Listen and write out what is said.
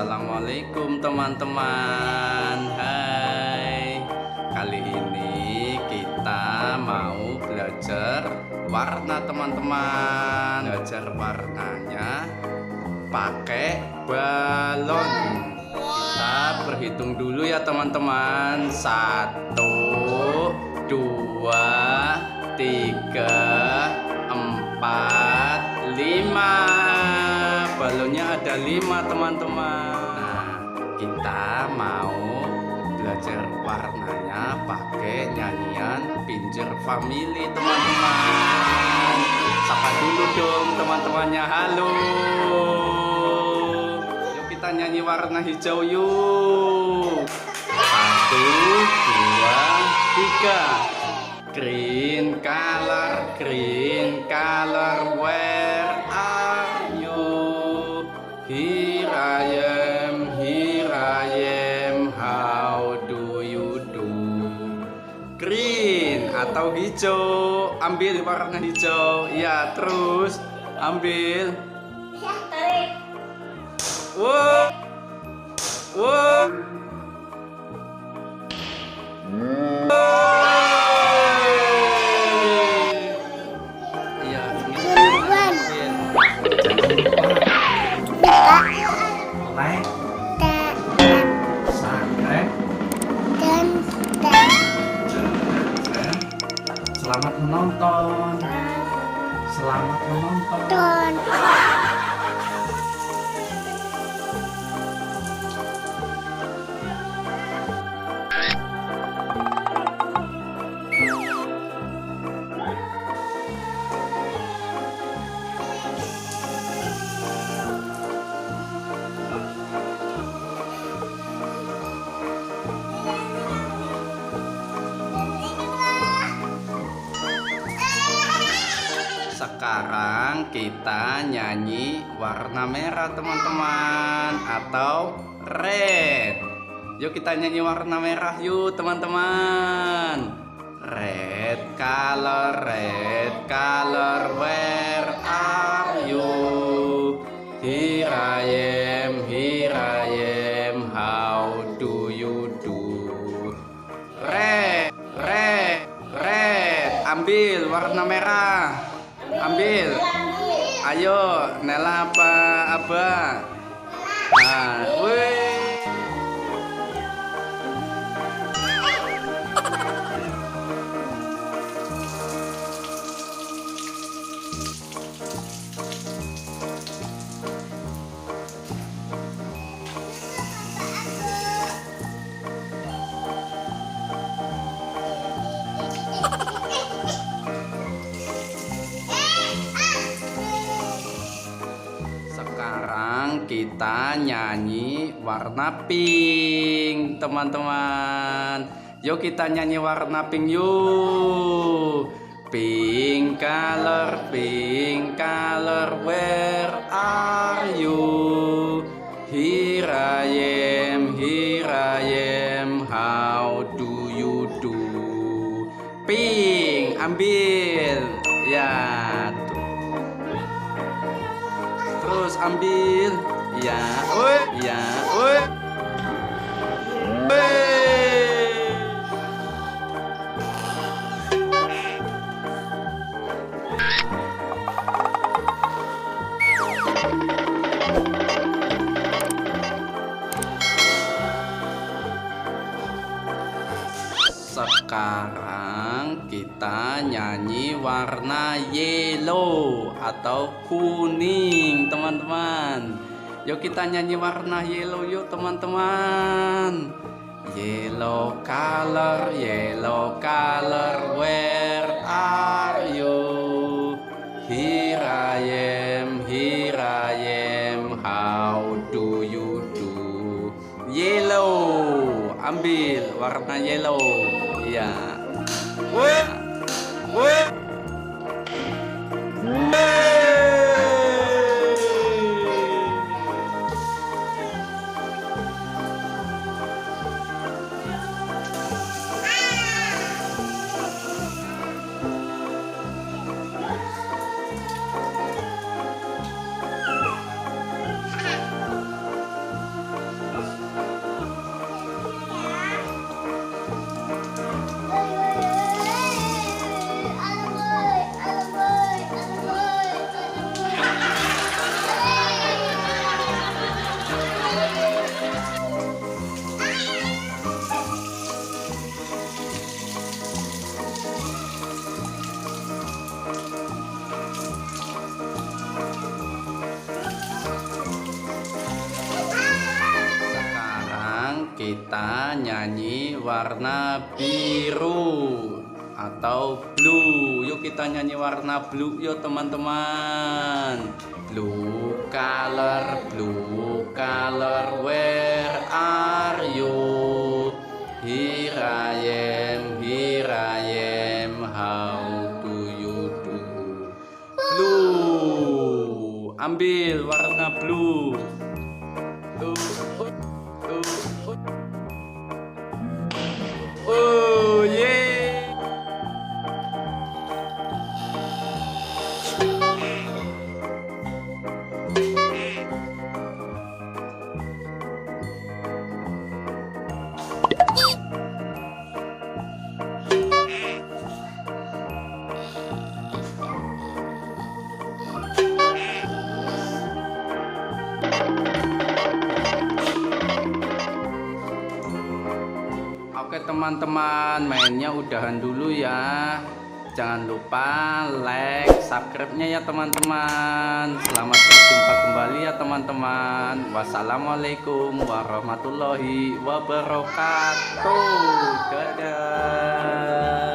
Assalamualaikum teman-teman. Hai. Kali ini kita mau belajar warna teman-teman. Belajar warnanya pakai balon. Kita berhitung dulu ya teman-teman. 1, 2, 3, 4, 5. Balonnya ada 5 teman-teman. Nah, kita mau belajar warnanya pakai nyanyian Pinjer Family teman-teman. Sapa dulu dong teman-temannya. Halo. Yuk kita nyanyi warna hijau yuk. 1, 2, 3. Green color, where are you? Here I am, how do you do? Green atau hijau, ambil warna hijau. Ya, terus ambil. Tarik. Wow. Wow. Selamat menonton. Selamat menonton. Sekarang kita nyanyi warna merah teman-teman, atau red. Yuk kita nyanyi warna merah yuk teman-teman. Red color, where are you? Here I am, how do you do? Red. Ambil warna merah. Ambil. Ayo, Nela apa Abah? Nah, wih. Sekarang kita nyanyi warna pink teman-teman. Yuk kita nyanyi warna pink yuk. Pink color, where are you? Here I am, how do you do? Pink, ambil. Ya, terus ambil. Ya, ya, Sekarang kita nyanyi warna yellow atau kuning teman-teman. Yuk kita nyanyi warna yellow yuk teman-teman. Yellow color, where are you? Here I am, how do you do? Yellow, ambil warna yellow. Ya. Sekarang kita nyanyi warna biru atau blue. Yuk kita nyanyi warna blue yuk teman-teman. Blue color, where are you? Here I am, how do you do? Blue, ambil warna blue. Oh yeah. Oke teman-teman, mainnya udahan dulu ya. Jangan lupa like, subscribe-nya ya teman-teman. Selamat berjumpa kembali ya teman-teman. Wassalamualaikum warahmatullahi wabarakatuh. Dadah.